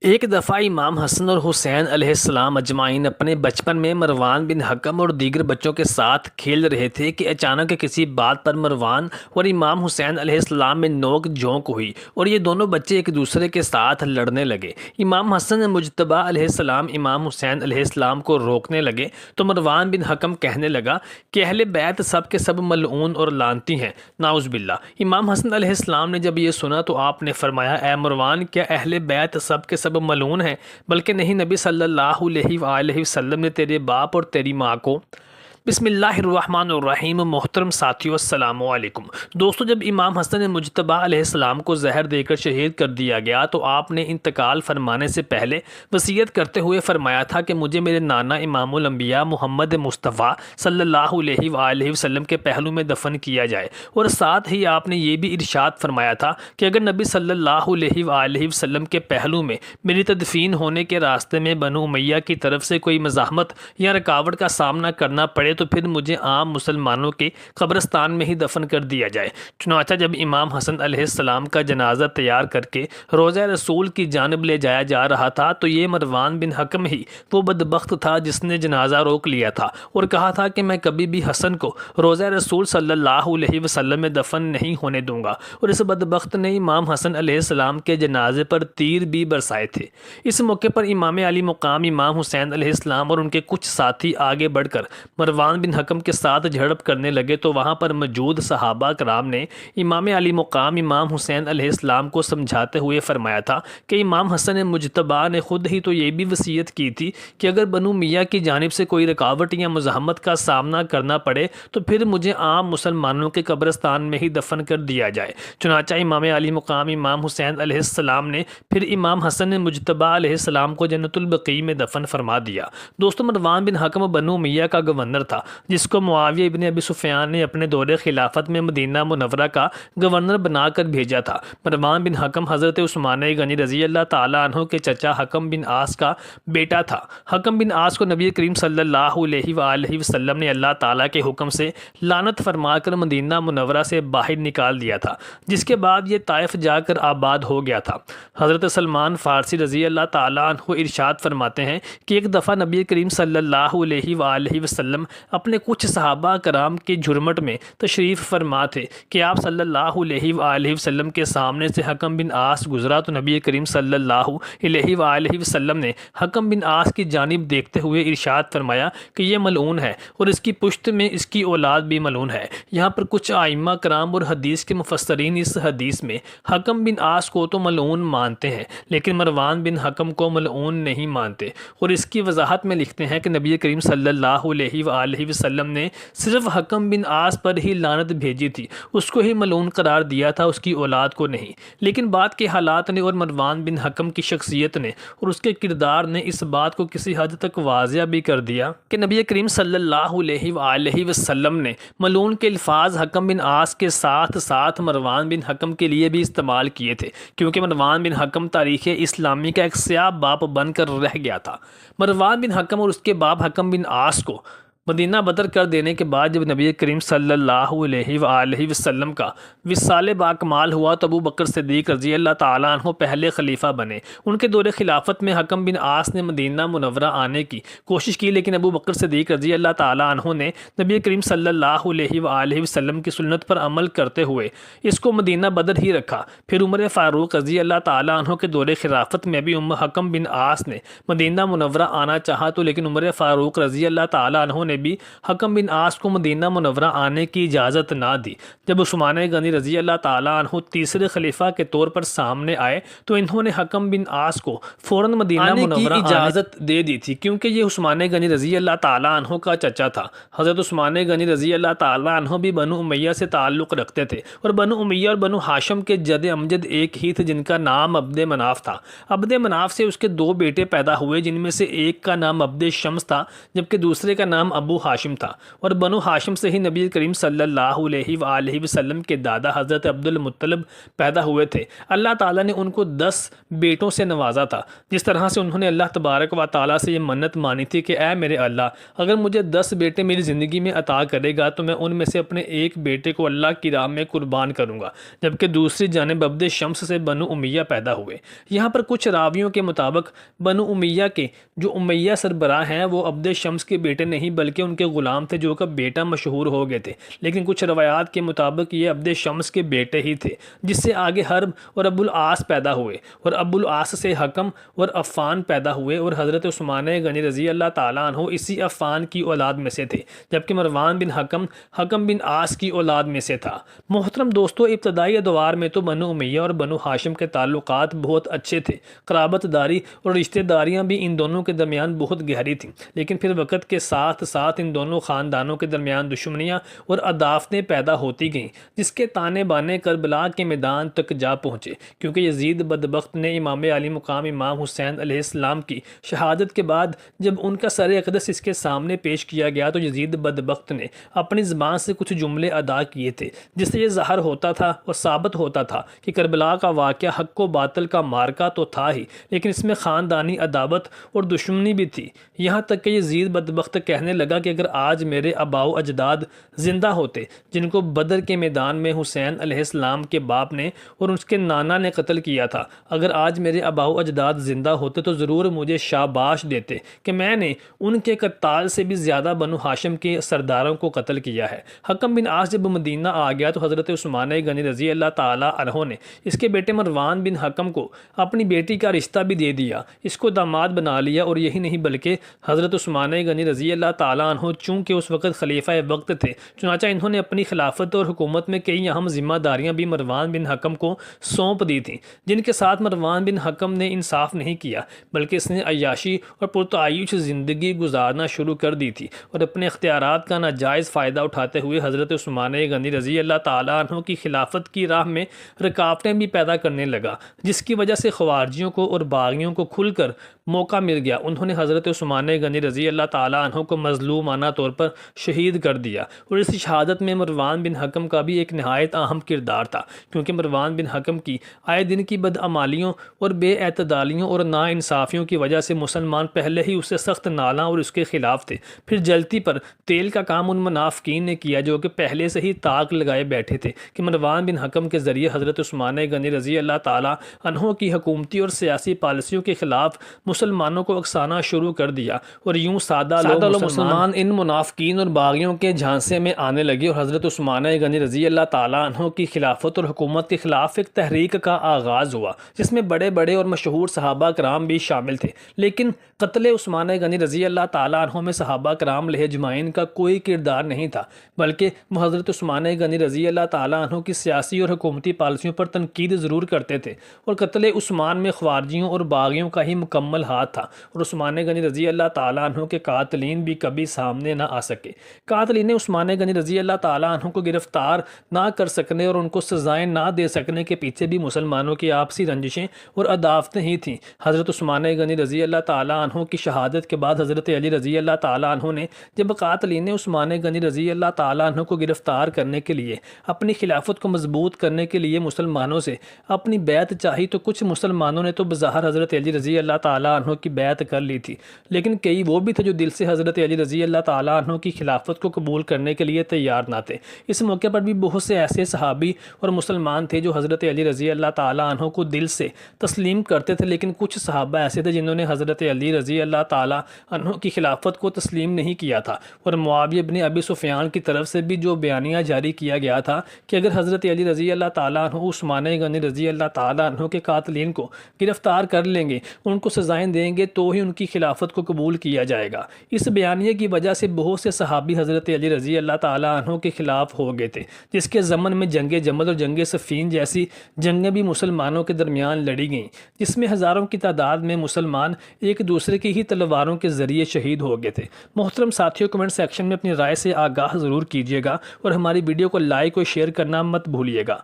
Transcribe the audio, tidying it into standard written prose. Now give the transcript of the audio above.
एक दफ़ा इमाम हसन और हुसैन अलैहिस्सलाम अजमाइन अपने बचपन में मरवान बिन हकम और दीगर बच्चों के साथ खेल रहे थे कि अचानक किसी बात पर मरवान और इमाम हुसैन अलैहिस्सलाम में नोक झोंक हुई और ये दोनों बच्चे एक दूसरे के साथ लड़ने लगे। इमाम हसन मुजतबा अलैहिस्सलाम इमाम हुसैन अलैहिस्सलाम को रोकने लगे तो मरवान बिन हकम कहने लगा कि अहले बैत सब के सब मलऊन और लानती हैं, नाउज़ इमाम हसन अलैहिस्सलाम ने जब ये सुना तो आपने फरमाया, ए मरवान, क्या अहले बैत सब के सब मलून हैं? बल्कि नहीं, नबी सल्लल्लाहु अलैहि वसल्लम ने तेरे बाप और तेरी माँ को। बिस्मिल्लाहिर्रहमानिर्रहीम। मोहतरम साथियों, अस्सलाम वालेकुम। दोस्तों, जब इमाम हसन मुजतबा अलैहिस्सलाम को जहर देकर शहीद कर दिया गया तो आपने इंतकाल फरमाने से पहले वसीयत करते हुए फरमाया था कि मुझे मेरे नाना इमामुल अंबिया मोहम्मद मुस्तफ़ा सल्लल्लाहु अलैहि वसल्लम के पहलू में दफन किया जाए। और साथ ही आपने ये भी इरशाद फरमाया था कि अगर नबी सल्लल्लाहु अलैहि वसल्लम के पहलू में मेरी तदफीन होने के रास्ते में बनु उमैया की तरफ से कोई मज़ाहमत या रुकावट का सामना करना पड़े तो फिर मुझे आम मुसलमानों के कब्रस्तान में ही दफन कर दिया जाए। चुनाचा जब इमाम हसन अलैहिस्सलाम का जनाजा तैयार करके रोज़ा रसूल की जानब ले जाया जा रहा था तो ये मरवान बिन हकम ही वो बदबख्त था जिसने जनाजा रोक लिया था और कहा था कि मैं कभी भी हसन को रोज़ा रसूल सल्लल्लाहु अलैहि वसल्लम में दफन नहीं होने दूंगा। और इस बदबख्त ने इमाम हसन अलैहिस्सलाम के जनाजे पर तीर भी बरसाए थे। इस मौके पर इमाम अली मुकाम इमाम हुसैन अलैहिस्सलाम और उनके कुछ साथी आगे बढ़कर मरवान बिन हकम के साथ झड़प करने लगे तो वहां पर मौजूद सहाबा कराम ने इमाम अली मुकाम इमाम हुसैन अलैहिस्सलाम को समझाते हुए फरमाया था कि इमाम हसन मुजतबा ने खुद ही तो ये भी वसीयत की थी कि अगर बनु मियाँ की जानिब से कोई रुकावट या मुज़ाहमत का सामना करना पड़े तो फिर मुझे आम मुसलमानों के कब्रस्तान में ही दफन कर दिया जाए। चुनाचा इमाम अली मुकाम इमाम हुसैन अलैहिस्सलाम ने फिर इमाम हसन मुजतबा अलैहिस्सलाम को जन्नतुल बकी में दफन फरमा दिया। दोस्तों, मरवान बिन हकम बनु मियाँ का गवर्नर था जिसको मुआविया इब्न अबी सुफियान ने अपने दौरे खिलाफत में मदीना मुनव्वरा का गवर्नर बनाकर भेजा था। मरवान बिन हकम हज़रत उस्मान गनी रज़ी अल्लाह ताला अन्हु के चचा हकम बिन आस का बेटा था। हकम बिन आस को नबी करीम सल्लल्लाहु अलैहि वसल्लम ने अल्लाह ताला के हुक्म से लानत फरमाकर मदीना मुनव्वरा से बाहर निकाल दिया था, जिसके बाद ये ताइफ जाकर आबाद हो गया था। हज़रत सलमान फ़ारसी रज़ी अल्लाह ताला अन्हु इरशाद फरमाते हैं कि एक दफ़ा नबी करीम सल्लल्लाहु अलैहि वसल्लम अपने कुछ सहाबा कराम के झुरमट में तशरीफ़ फरमा थे कि आप सल्लल्लाहु अलैहि वसल्लम के सामने से हकम बिन आस गुजरा तो नबी करीम सल्लल्लाहु अलैहि वसल्लम ने हकम बिन आस की जानिब देखते हुए इरशाद फरमाया कि यह मलऊन है और इसकी पुश्त में इसकी औलाद भी मलऊन है। यहाँ पर कुछ आइम्मा कराम और हदीस के मुफस्सरीन इस हदीस में हकम बिन आस को तो मलऊन मानते हैं लेकिन मरवान बिन हकम को मलऊन नहीं मानते और इसकी वजाहत में लिखते हैं कि नबी करीम सल्लल्लाहु अलैहि वसल्लम ने सिर्फ हकम बिन आस पर ही लानत भेजी थी, उसको ही मलून करार दिया था, उसकी औलाद को नहीं। लेकिन बात के हालात ने और मरवान बिन हकम की शख्सियत ने और उसके किरदार ने इस बात को किसी हद तक वाजिया भी कर दिया कि नबी करीम सल्लल्लाहु अलैहि वसल्लम ने मलून के अल्फाज हकम बिन आस के साथ साथ मरवान बिन हकम के लिए भी इस्तेमाल किए थे, क्योंकि मरवान बिन हकम तारीख़ इस्लामी का एक स्याह बाप बनकर रह गया था। मरवान बिन हकम और उसके बाप हकम बिन आस को मदीना बदर कर देने के बाद जब नबी करीम सल्लल्लाहु अलैहि वसल्लम का विसाल बाकमाल हुआ तो अबू बकर सिद्दीक़ रज़ी अल्लाह ताला अन्हु पहले खलीफा बने। उनके दौरे खिलाफत में हकम बिन आस ने मदीना मुनव्वरा आने की कोशिश की, लेकिन अबू बकर सिद्दीक़ रज़ी अल्लाह ताला अन्हु ने नबी करीम सल्लल्लाहु अलैहि वसल्लम की सुन्नत पर अमल करते हुए इसको मदीना बदर ही रखा। फिर उमर फ़ारूक रज़ी अल्लाह ताला अन्हु के दौरे खिलाफत में भी हकम बिन आस ने मदीना मुनव्वरा आना चाहा तो लेकिन उमर फ़ारूक रज़ी अल्लाह ताला अन्हु ने भी हकम बिन आस को मदीना मुनव्वरा आने की इजाज़त ना दी। जब उस्मान गनी रज़ी अल्लाह ताला अन्हु तीसरे खलीफा के तौर पर सामने आए तो इन्होंने हकम बिन आस को फ़ौरन मदीना मुनव्वरा की इजाज़त दे दी थी, क्योंकि ये उस्मान गनी रज़ी अल्लाह ताला अन्हु का चचा था। हज़रत उस्मान गनी रज़ी अल्लाह ताला अन्हु भी बनु उमैया से ताल्लुक़ रखते थे और बनु उमैया और बनु हाशिम के जद अमजद एक ही थे जिनका नाम अब्द मनाफ था। अब्द मनाफ से उसके दो बेटे पैदा हुए जिनमें से एक का नाम अब्द शम्स था जबकि दूसरे का नाम अबू हाशिम था और बनु हाशिम से ही नबी करीम सल्लल्लाहु अलैहि वसल्लम के दादा हज़रत अब्दुल मुत्तलिब पैदा हुए थे। अल्लाह ताला ने उनको 10 बेटों से नवाजा था। जिस तरह से उन्होंने अल्लाह तबारक व ताला से ये मन्नत मानी थी कि ऐ मेरे अल्लाह, अगर मुझे 10 बेटे मेरी ज़िंदगी में अता करेगा तो मैं उनमें से अपने एक बेटे को अल्लाह की राह में कुर्बान करूँगा। जबकि दूसरी जानिब अब्द शम्स से बनु उमैया पैदा हुए। यहाँ पर कुछ रावियों के मुताबिक बनु उमैया के जो उमैया सरबराह हैं वो अब्द शम्स के बेटे नहीं बल्कि उनके ग़ुलाम थे जो कि बेटा मशहूर हो गए थे। लेकिन कुछ रवायात के मुताबिक ये अब्द शम्स के बेटे ही थे, जिससे आगे हर्ब और अबुल आस पैदा हुए और अबुल आस से हकम और अफ़ान पैदा हुए और हज़रत उस्मान गनी रज़ी अल्लाह ताला अन्हु इसी अफ़ान की औलाद में से थे। जबकि मरवान बिन हकम बिन आस की औलाद में से था। मोहतरम दोस्तों, इब्तदाई अदवार में तो बनु उमैया और बनु हाशिम के ताल्लुकात बहुत अच्छे थे। क़राबतदारी और रिश्तेदारियाँ भी इन दोनों के दरमियान बहुत गहरी थीं। लेकिन फिर वक़्त के साथ साथ इन दोनों ख़ानदानों के दरमियान दुश्मनियाँ और अदावतें पैदा होती गईं, जिसके ताने बाने करबला के मैदान तक जा पहुँचे। क्योंकि यजीद बदबख्त ने इमाम अली मुकाम इमाम हुसैन अलैहिस्सलाम की शहादत के बाद जब उनका सर अक़दस इसके सामने पेश किया गया तो यजीद बदबख्त ने अपनी ज़बान से कुछ जुमले अदा किए थे, जिससे ये ज़ाहिर होता था और साबित होता था कि करबला का वाक़या हक़ व बातिल का मार्का तो था ही, लेकिन इसमें ख़ानदानी अदावत और दुश्मनी भी थी। यहाँ तक कि यजीद बदबख्त कहने लगा कि अगर आज मेरे आबाओ अजदाद ज़िंदा होते जिनको बदर के मैदान में हुसैन अलैहिस्सलाम के बाप ने और उसके नाना ने कत्ल किया था, अगर आज मेरे आबाओ अजदाद ज़िंदा होते तो ज़रूर मुझे शाबाश देते कि मैंने उनके कत्ताल से भी ज़्यादा बनु हाशिम के सरदारों को कत्ल किया है। हकम बिन आस जब मदीना आ गया तो हज़रत उस्मान गनी रज़ी अल्लाह ताला अन्हु ने इसके बेटे मरवान बिन हकम को अपनी बेटी का रिश्ता भी दे दिया, इसको दामाद बना लिया। और यही नहीं बल्कि हज़रत उस्मान गनी रज़ी अल्लाह ताला अन्हु चूँकि उस वक़्त खलीफा वक्त थे, चुनाचा इन्होंने अपनी खिलाफत और हुकूमत में कई अहम जिम्मेदारियाँ भी मरवान बिन हकम को सौंप दी थी, जिनके साथ मरवान बिन हकम ने इंसाफ नहीं किया बल्कि इसने अय्याशी और पुरतायुश ज़िंदगी गुजारना शुरू कर दी थी और अपने इख्तियारात का नाजायज़ फ़ायदा उठाते हुए हज़रत उस्मान गनी रज़ी अल्लाह ताला अन्हु की खिलाफत की राह में रुकावटें भी पैदा करने लगा, जिसकी वजह से ख़वारिजियों को और बागियों को खुलकर मौका मिल गया। उन्होंने हज़रत उस्मान गनी रज़ी अल्लाह ताला अन्हु को मज़लूमाना तौर पर शहीद कर दिया और इस शहादत में मरवान बिन हकम का भी एक नहायत अहम किरदार था, क्योंकि मरवान बिन हकम की आए दिन की बदअमालियों और बेअतदालियों और नाइंसाफ़ियों की वजह से मुसलमान पहले ही उससे सख्त नाला और उसके ख़िलाफ़ थे। फिर जलती पर तेल का काम उन मुनाफ़िकीन ने किया जो कि पहले से ही ताक लगाए बैठे थे कि मरवान बिन हकम के ज़रिए हज़रत उस्मान गनी रज़ी अल्लाह ताला अन्हु की हुकूमती और सियासी पॉलिसियों के ख़िलाफ़ मुसलमानों को उकसाना शुरू कर दिया और यूँ सादा लोग मुसलमान इन मुनाफ़िकीन और बागियों के झांसे में आने लगे और हज़रत उस्मान गनी रज़ी अल्लाह ताला अन्हु की खिलाफत और हुकूमत के ख़िलाफ़ एक तहरीक का आगाज़ हुआ, जिसमें बड़े बड़े और मशहूर सहाबा कराम भी शामिल थे। लेकिन कत्ल उस्मान गनी रज़ी अल्लाह ताला अन्हु में सहाबा कराम अजमाइन का कोई किरदार नहीं था, बल्कि वह हज़रत उस्मान गनी रज़ी अल्लाह ताला अन्हु की सियासी और हुकूमती पॉलिसियों पर तनकीद ज़रूर करते थे और कत्ल उस्मान में ख्वारिजियों और बागियों का ही मुकम्मल हाथ था और उस्मान गनी रज़ी अल्लाह ताला अन्हु के कातलीन भी कभी सामने ना आ सके। कातलीन उस्मान गनी रज़ी अल्लाह ताला अन्हु को गिरफ्तार ना कर सकने और उनको सजाएं ना दे सकने के पीछे भी मुसलमानों की आपसी रंजिशें और अदावतें ही थीं। हज़रत उस्मान गनी रज़ी अल्लाह ताला अन्हु की शहादत के बाद हज़रत अली रज़ी अल्लाह ताला अन्हु ने जब कातलीन उस्मान गनी रज़ी अल्लाह ताला अन्हु को गिरफ्तार करने के लिए अपनी खिलाफत को मजबूत करने के लिए मुसलमानों से अपनी बैत चाही तो कुछ मुसलमानों ने तो बज़ाहिर हज़रत अली रज़ी अल्लाह ताला अन्हु की बैत कर ली थी, लेकिन कई वो भी थे जो दिल से हज़रत अली रज़ी अल्लाह ताला अन्हु की खिलाफत को कबूल करने के लिए तैयार ना थे। इस मौके पर भी बहुत से ऐसे सहाबी और मुसलमान थे जो हज़रत अली रज़ी अल्लाह ताला अन्हु को दिल से तस्लीम करते थे, लेकिन कुछ सहाबा ऐसे थे जिन्होंने हज़रत अली रज़ी अल्लाह ताला अन्हु की खिलाफत को तस्लीम नहीं किया था। और मुआविया इब्न अबी सुफ़ियान की तरफ से भी जो बयानिया जारी किया गया था कि अगर हज़रत अली रज़ी अल्लाह ताला अन्हु उस्मान गनी रज़ी अल्लाह ताला अन्हु के कातलीन को गिरफ्तार कर लेंगे, उनको सजाएं देंगे तो ही उनकी खिलाफत को कबूल किया जाएगा। इस बयानिए की वजह से बहुत से सहाबी हज़रत अली रज़ी अल्लाह ताला अन्हु के ख़िलाफ़ हो गए थे, जिसके ज़मन में जंग जमल और जंग सफ़ीन जैसी जंगें भी मुसलमानों के दरमियान लड़ी गईं, जिसमें हज़ारों की तादाद में मुसलमान एक दूसरे की ही तलवारों के ज़रिए शहीद हो गए थे। मोहतरम साथियों, कमेंट सेक्शन में अपनी राय से आगाह ज़रूर कीजिएगा और हमारी वीडियो को लाइक और शेयर करना मत भूलिएगा।